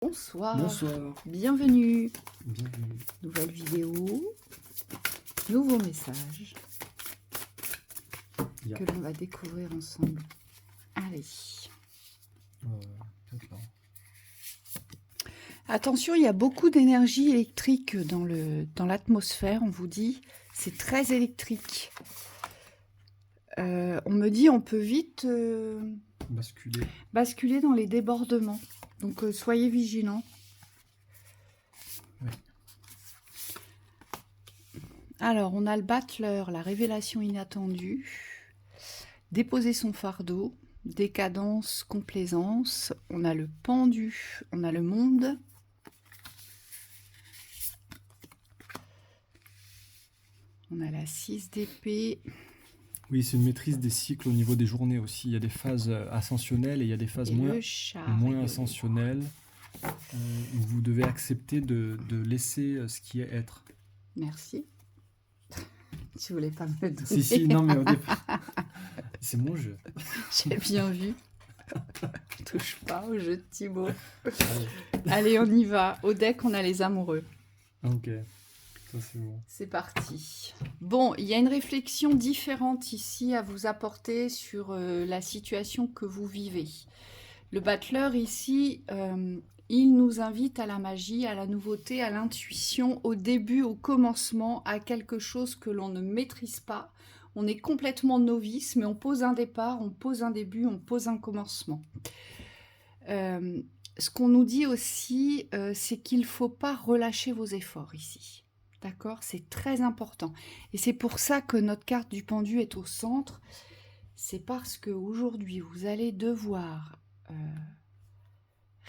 Bonsoir, Bonsoir, bienvenue. bienvenue. Nouvelle vidéo, nouveau message Ya. que l'on va découvrir ensemble. Allez. Peut-être là. Attention, il y a beaucoup d'énergie électrique dans l'atmosphère, on vous dit. C'est très électrique. On me dit on peut vite Basculer. basculer dans les débordements. Donc soyez vigilants. Oui. Alors, on a le battleur, la révélation inattendue, déposer son fardeau, décadence, complaisance, on a le pendu, on a le monde, on a la 6 d'épée, Oui, c'est une maîtrise des cycles au niveau des journées aussi. Il y a des phases ascensionnelles et il y a des phases et moins le chariot. ascensionnelles où vous devez accepter de laisser ce qui est être. Merci. Tu voulais pas me le donner. Si, non, mais au départ, c'est mon jeu. J'ai bien vu. Touche pas au jeu de Thibaut. Allez. Allez, on y va. Au deck, on a les amoureux. Ok, ça c'est bon. C'est parti. Bon, il y a une réflexion différente ici à vous apporter sur la situation que vous vivez. Le battleur ici, il nous invite à la magie, à la nouveauté, à l'intuition, au début, au commencement, à quelque chose que l'on ne maîtrise pas. On est complètement novice, mais on pose un départ, on pose un début, on pose un commencement. Ce qu'on nous dit aussi, c'est qu'il ne faut pas relâcher vos efforts ici. D'accord? C'est très important. Et c'est pour ça que notre carte du pendu est au centre. C'est parce qu'aujourd'hui, vous allez devoir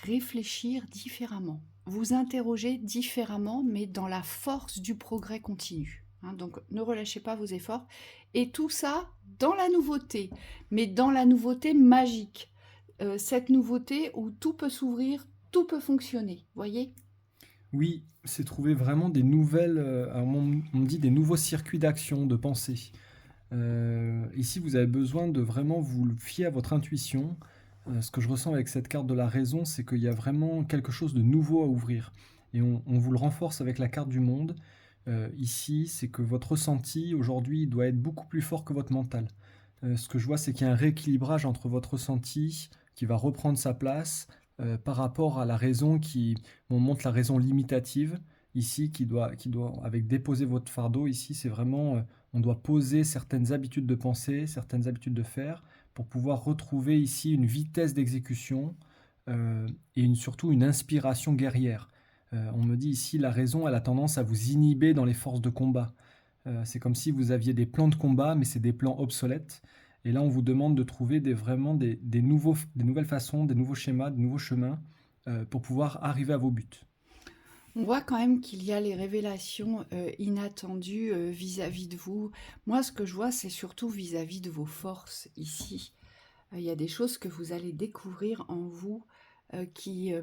réfléchir différemment, vous interroger différemment, mais dans la force du progrès continu. Hein, donc, ne relâchez pas vos efforts. Et tout ça dans la nouveauté, mais dans la nouveauté magique. Cette nouveauté où tout peut s'ouvrir, tout peut fonctionner. Voyez? Oui, c'est trouver vraiment des nouvelles, on me dit des nouveaux circuits d'action, de pensée. Ici, vous avez besoin de vraiment vous fier à votre intuition. Ce que je ressens avec cette carte de la raison, c'est qu'il y a vraiment quelque chose de nouveau à ouvrir. Et on vous le renforce avec la carte du monde. Ici, c'est que votre ressenti, aujourd'hui, doit être beaucoup plus fort que votre mental. Ce que je vois, c'est qu'il y a un rééquilibrage entre votre ressenti qui va reprendre sa place par rapport à la raison on montre la raison limitative ici avec déposer votre fardeau ici, c'est vraiment on doit poser certaines habitudes de pensée, certaines habitudes de faire pour pouvoir retrouver ici une vitesse d'exécution et surtout une inspiration guerrière. On me dit ici la raison, elle a tendance à vous inhiber dans les forces de combat. C'est comme si vous aviez des plans de combat, mais c'est des plans obsolètes. Et là, on vous demande de trouver vraiment des nouvelles façons, des nouveaux schémas, des nouveaux chemins pour pouvoir arriver à vos buts. On voit quand même qu'il y a les révélations inattendues vis-à-vis de vous. Moi, ce que je vois, c'est surtout vis-à-vis de vos forces ici. Il y a des choses que vous allez découvrir en vous qui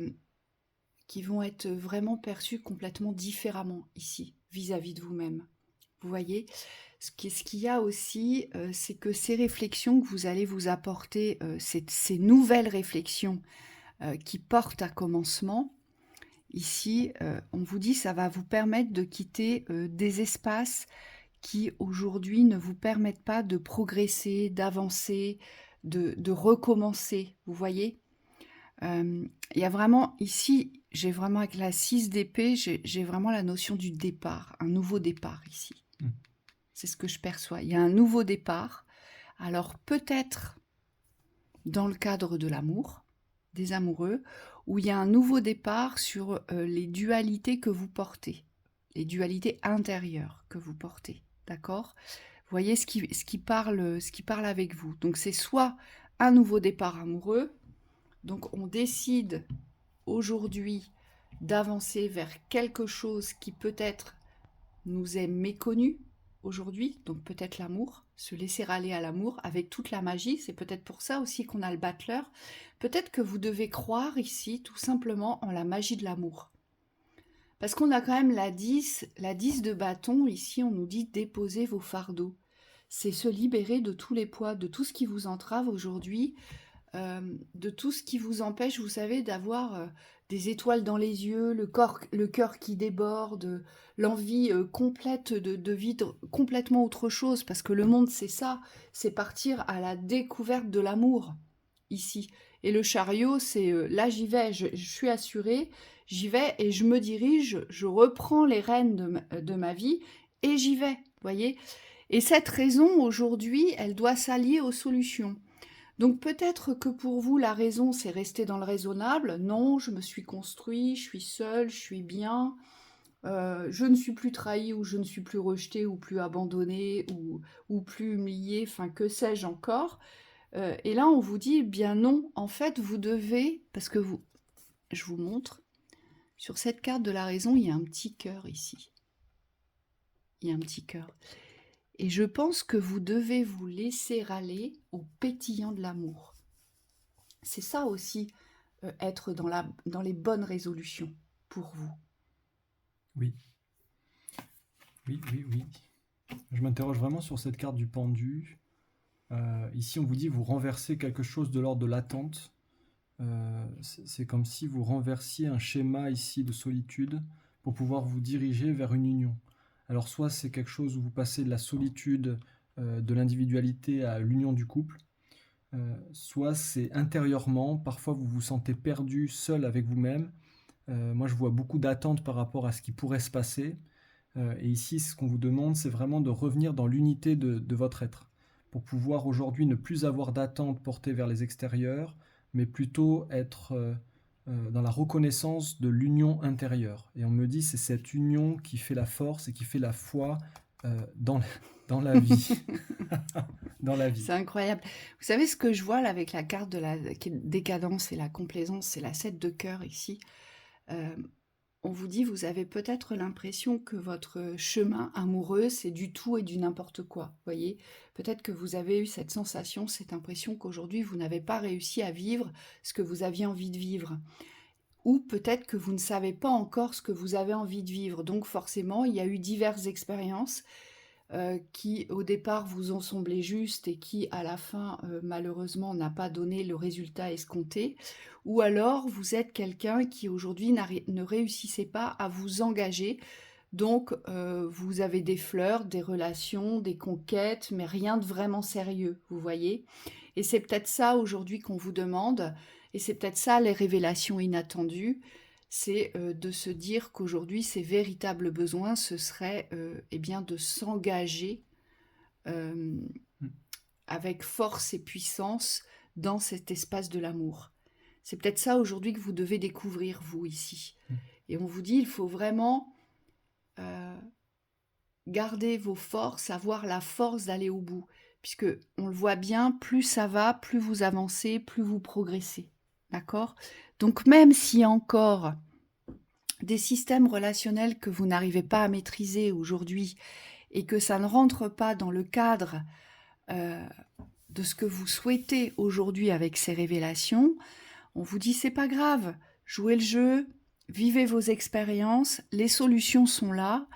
vont être vraiment perçues complètement différemment ici, vis-à-vis de vous-même. Vous voyez? Ce qu'il y a aussi, c'est que ces réflexions que vous allez vous apporter, ces nouvelles réflexions qui portent à commencement, ici, on vous dit ça va vous permettre de quitter des espaces qui aujourd'hui ne vous permettent pas de progresser, d'avancer, de recommencer. Vous voyez? Il y a vraiment ici, j'ai vraiment avec la 6 d'épée, j'ai vraiment la notion du départ, un nouveau départ ici. C'est ce que je perçois. Il y a un nouveau départ. Alors peut-être dans le cadre de l'amour, des amoureux, où il y a un nouveau départ sur les dualités que vous portez, les dualités intérieures que vous portez. D'accord? Vous voyez ce qui parle avec vous. Donc c'est soit un nouveau départ amoureux, donc on décide aujourd'hui d'avancer vers quelque chose qui peut-être nous est méconnu aujourd'hui, donc peut-être l'amour, se laisser aller à l'amour avec toute la magie, c'est peut-être pour ça aussi qu'on a le battleur. Peut-être que vous devez croire ici tout simplement en la magie de l'amour. Parce qu'on a quand même la 10 de bâton, ici on nous dit déposez vos fardeaux. C'est se libérer de tous les poids, de tout ce qui vous entrave aujourd'hui. de tout ce qui vous empêche, vous savez, d'avoir des étoiles dans les yeux, le cœur qui déborde, l'envie complète de vivre complètement autre chose, parce que le monde, c'est ça, c'est partir à la découverte de l'amour, ici. Et le chariot, c'est là, j'y vais, je suis assurée, j'y vais et je me dirige, je reprends les rênes de ma vie et j'y vais, voyez. Et cette raison, aujourd'hui, elle doit s'allier aux solutions. Donc peut-être que pour vous, la raison, c'est rester dans le raisonnable. Non, je me suis construit, je suis seule, je suis bien, je ne suis plus trahie ou je ne suis plus rejetée ou plus abandonnée ou plus humiliée, enfin que sais-je encore. Et là, on vous dit, eh bien non, en fait, vous devez, parce que vous, je vous montre, sur cette carte de la raison, il y a un petit cœur ici. Il y a un petit cœur. Et je pense que vous devez vous laisser aller au pétillant de l'amour. C'est ça aussi, être dans les bonnes résolutions pour vous. Oui, oui, oui, oui. Je m'interroge vraiment sur cette carte du pendu. Ici, on vous dit vous renversez quelque chose de l'ordre de l'attente. C'est comme si vous renversiez un schéma ici de solitude pour pouvoir vous diriger vers une union. Alors soit c'est quelque chose où vous passez de la solitude, de l'individualité à l'union du couple, soit c'est intérieurement, parfois vous vous sentez perdu, seul avec vous-même. Moi je vois beaucoup d'attentes par rapport à ce qui pourrait se passer. Et ici, ce qu'on vous demande, c'est vraiment de revenir dans l'unité de votre être, pour pouvoir aujourd'hui ne plus avoir d'attente portée vers les extérieurs, mais plutôt être dans la reconnaissance de l'union intérieure. Et on me dit, c'est cette union qui fait la force et qui fait la foi dans, dans la vie. Dans la vie. C'est incroyable. Vous savez ce que je vois là avec la carte de la décadence et la complaisance, c'est la 7 de cœur ici. On vous dit, vous avez peut-être l'impression que votre chemin amoureux, c'est du tout et du n'importe quoi, voyez. Peut-être que vous avez eu cette sensation, cette impression qu'aujourd'hui, vous n'avez pas réussi à vivre ce que vous aviez envie de vivre. Ou peut-être que vous ne savez pas encore ce que vous avez envie de vivre. Donc forcément, il y a eu diverses expériences qui au départ vous ont semblé justes et qui à la fin malheureusement n'a pas donné le résultat escompté, ou alors vous êtes quelqu'un qui aujourd'hui ne réussissait pas à vous engager, donc vous avez des fleurs, des relations, des conquêtes, mais rien de vraiment sérieux, vous voyez. Et c'est peut-être ça aujourd'hui qu'on vous demande, et c'est peut-être ça les révélations inattendues, c'est de se dire qu'aujourd'hui, ses véritables besoins, ce serait eh bien, de s'engager euh, avec force et puissance dans cet espace de l'amour. C'est peut-être ça aujourd'hui que vous devez découvrir, vous, ici. Et on vous dit, il faut vraiment garder vos forces, avoir la force d'aller au bout. Puisque, on le voit bien, plus ça va, plus vous avancez, plus vous progressez. D'accord ? Donc même si encore des systèmes relationnels que vous n'arrivez pas à maîtriser aujourd'hui et que ça ne rentre pas dans le cadre de ce que vous souhaitez aujourd'hui avec ces révélations, on vous dit c'est pas grave, jouez le jeu, vivez vos expériences, les solutions sont là,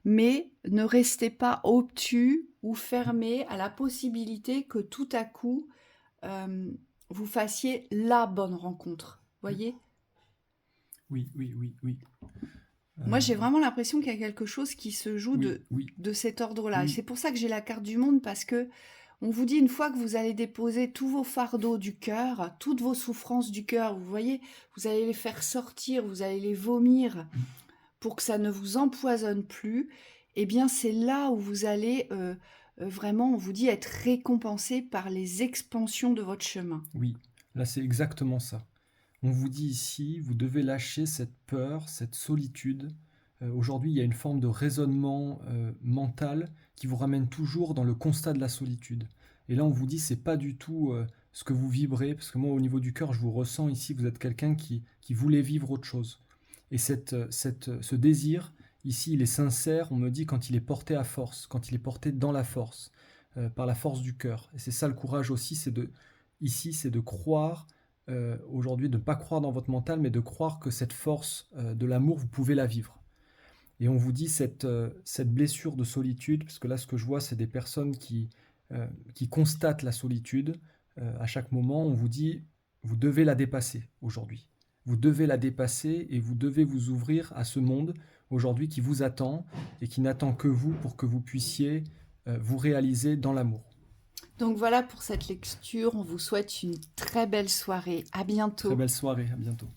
mais ne restez pas obtus ou fermés à la possibilité que tout à coup vous fassiez la bonne rencontre. Voyez ? Oui, oui, oui, oui. Moi, j'ai vraiment l'impression qu'il y a quelque chose qui se joue Oui, oui. de cet ordre-là. Oui. C'est pour ça que j'ai la carte du monde, parce que on vous dit, une fois que vous allez déposer tous vos fardeaux du cœur, toutes vos souffrances du cœur, vous voyez, vous allez les faire sortir, vous allez les vomir pour que ça ne vous empoisonne plus, eh bien, c'est là où vous allez vraiment, on vous dit, être récompensé par les expansions de votre chemin. Oui, là c'est exactement ça. On vous dit ici, vous devez lâcher cette peur, cette solitude. Aujourd'hui, il y a une forme de raisonnement mental qui vous ramène toujours dans le constat de la solitude. Et là, on vous dit, c'est pas du tout ce que vous vibrez, parce que moi, au niveau du cœur, je vous ressens ici, vous êtes quelqu'un qui voulait vivre autre chose. Et ce désir, ici, il est sincère, on me dit, quand il est porté à force, quand il est porté dans la force, par la force du cœur. Et c'est ça le courage aussi, ici, c'est de croire aujourd'hui, de ne pas croire dans votre mental, mais de croire que cette force de l'amour, vous pouvez la vivre. Et on vous dit cette blessure de solitude, parce que là, ce que je vois, c'est des personnes qui constatent la solitude, À chaque moment, on vous dit, vous devez la dépasser aujourd'hui. Vous devez la dépasser et vous devez vous ouvrir à ce monde aujourd'hui qui vous attend et qui n'attend que vous pour que vous puissiez vous réaliser dans l'amour. Donc voilà pour cette lecture. On vous souhaite une très belle soirée. À Très bientôt. belle soirée, à bientôt.